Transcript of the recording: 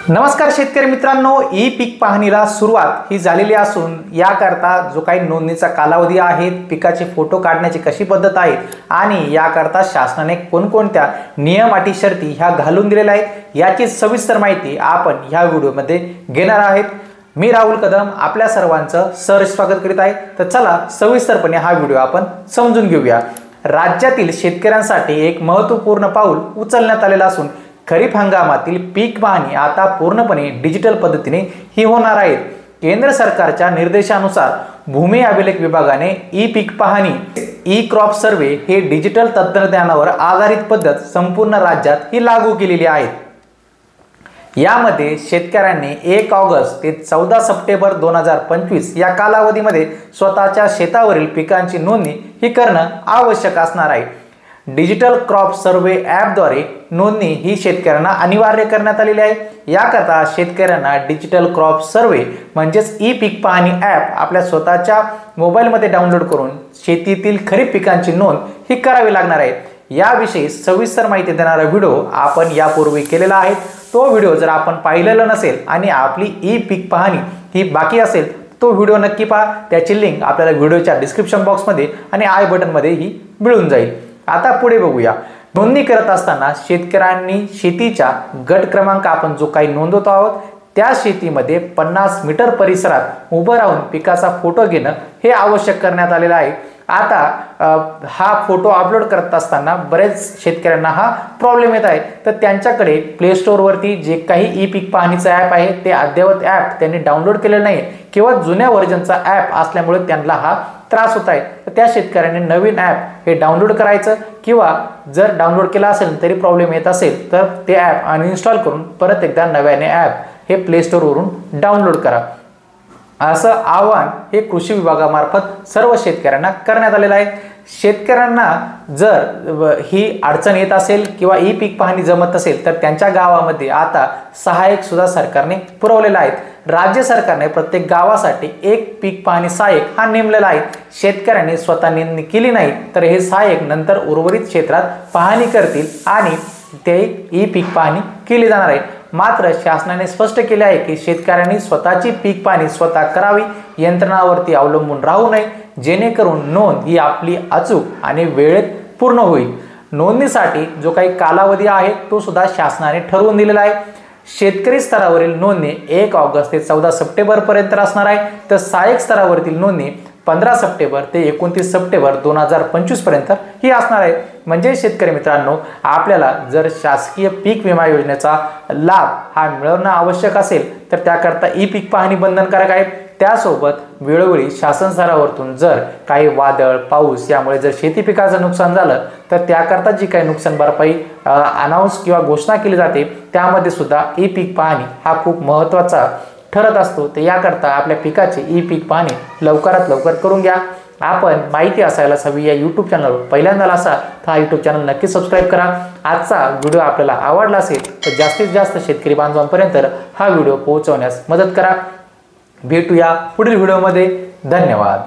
नमस्कार शेतकरी मित्रांनो, ई पीक पाहणीला सुरुवात ही झालेली असून याकरता जो काही नोंदणीचा कालावधी आहे, पिकाचे फोटो काढण्याची कशी पद्धत आहे आणि याकरता शासनाने कोणकोणत्या नियम अटी शर्ती ह्या घालून दिलेल्या आहेत याची सविस्तर माहिती आपण ह्या व्हिडिओमध्ये घेणार आहोत। मी राहुल कदम आपल्या सर्वांचं सहर्ष स्वागत करीत आहे। तर चला सविस्तरपणे हा व्हिडिओ आपण समजून घेऊया। राज्यातील शेतकऱ्यांसाठी एक महत्त्वपूर्ण पाऊल उचलण्यात आलेलं असून खरीप हंगामातील पीक पाहणी आता पूर्णपणे डिजिटल पद्धतीने ही होणार आहे। केंद्र सरकारच्या निर्देशानुसार भूमी अभिलेख विभागाने ई पीक पाहणी ई क्रॉप सर्वे हे डिजिटल तंत्रज्ञानावर आधारित पद्धत संपूर्ण राज्यात ही लागू केलेली आहे। यामध्ये शेतकऱ्यांनी 1 ऑगस्ट ते 14 सप्टेंबर 2025 या कालावधीमध्ये स्वतःच्या शेतावरील पिकांची नोंदणी ही करणं आवश्यक असणार आहे। डिजिटल क्रॉप सर्वे ॲपद्वारे नोंदणी ही शेतकऱ्यांना अनिवार्य करण्यात आलेली आहे। याकरता शेतकऱ्यांना डिजिटल क्रॉप सर्वे म्हणजेच ई पीक पाहणी ॲप आपल्या स्वतःच्या मोबाईलमध्ये डाउनलोड करून शेतीतील खरीप पिकांची नोंद ही करावी लागणार आहे। याविषयी सविस्तर माहिती देणारा व्हिडिओ आपण यापूर्वी केलेला आहे। तो व्हिडिओ जर आपण पाहिलेला नसेल आणि आपली ई पीक पाहणी ही बाकी असेल तो व्हिडिओ नक्की पहा। त्याची लिंक आपल्याला व्हिडिओच्या डिस्क्रिप्शन बॉक्समध्ये आणि आय बटनमध्ये ही मिळून जाईल। आता पुढे बघूया। नोंदणी करत असताना शेतकऱ्यांनी शेतीच्या गट क्रमांक आपण जो काही नोंदवत आहोत त्या शेतीमध्ये 50 मीटर परिसरात उभं राहून पिकाचा फोटो घेणं हे आवश्यक करण्यात आलेलं आहे। आता हा फोटो अपलोड करत असताना बरेच शेतकऱ्यांना हा प्रॉब्लेम येत आहे। तर त्यांच्याकडे प्ले स्टोअरवरती जे काही ई पीक पाहणीचा ॲप आहे ते अद्ययावत ॲप त्यांनी डाउनलोड केलेलं नाही किंवा जुन्या व्हर्जनचा ॲप असल्यामुळे त्यांना हा त्रास होत आहे। तर त्या शेतकऱ्यांनी नवीन ॲप हे डाउनलोड करायचं किंवा जर डाउनलोड केला असेल तरी प्रॉब्लेम येत असेल तर ते ॲप अनइन्स्टॉल करून परत एकदा नव्याने ॲप हे प्ले स्टोअरवरून डाउनलोड करा, असं आवाहन हे कृषी विभागामार्फत सर्व शेतकऱ्यांना करण्यात आलेलं आहे। शेतकऱ्यांना जर ही अडचण येत असेल किंवा ई पीक पाहणी जमत नसेल तर त्यांच्या गावामध्ये आता सहाय्यक सुद्धा सरकारने पुरवलेला आहे। राज्य सरकारने प्रत्येक गावासाठी एक पीक पाहणी सहाय्यक हा नेमलेला आहे। शेतकऱ्यांनी स्वतः नोंदणी केली नाही तर हे सहाय्यक नंतर उर्वरित क्षेत्रात पाहणी करतील आणि ते ई पीक पाहणी केली जाणार आहे। मात्र शासनाने स्पष्ट केले आहे की शेतकऱ्यांनी स्वतःची पीक पाहणी स्वतः करावी, यंत्रणावरती अवलंबून राहू नये, जेणेकरून नोंद ही आपली अचूक आणि वेळेत पूर्ण होईल। नोंदणीसाठी जो काही कालावधी आहे तो सुद्धा शासनाने ठरवून दिलेला आहे। शेतकरी स्तरावरील नोंदणी 1 ऑगस्ट ते 14 सप्टेंबर पर्यंत असणार आहे, तर सहाय्यक स्तरावरील नोंदणी 15 सप्टेंबर ते 29 सप्टेंबर 2025 पर्यंत ही असणार आहे। म्हणजे शेतकरी मित्रांनो, आपल्याला जर शासकीय पीक विमा योजनेचा लाभ हा मिळवणं आवश्यक असेल तर त्याकरता ई पीक पाहणी बंधनकारक आहे। त्यासोबत वेळोवेळी शासन स्तरावरून जर काही वादळ पाऊस यामुळे जर शेती पिकाचं नुकसान झालं तर त्याकरता जी काही नुकसान भरपाई अनाऊन्स किंवा घोषणा केली जाते त्यामध्ये सुद्धा ई पीक पाहणी हा खूप महत्त्वाचा ठरत असतो। तर याकरता आपल्या पिकाची ई पीक पाहणी लवकरात लवकर करून घ्या। आपण माहिती असायलाच हवी या यूट्यूब चॅनलवर पहिल्यांदा असा तर हा यूट्यूब चॅनल नक्की सबस्क्राईब करा। आजचा व्हिडिओ आपल्याला आवडला असेल तर जास्तीत जास्त शेतकरी बांधवांपर्यंत हा व्हिडिओ पोहोचवण्यास मदत करा। भेटूया पुढील व्हिडिओमध्ये। धन्यवाद।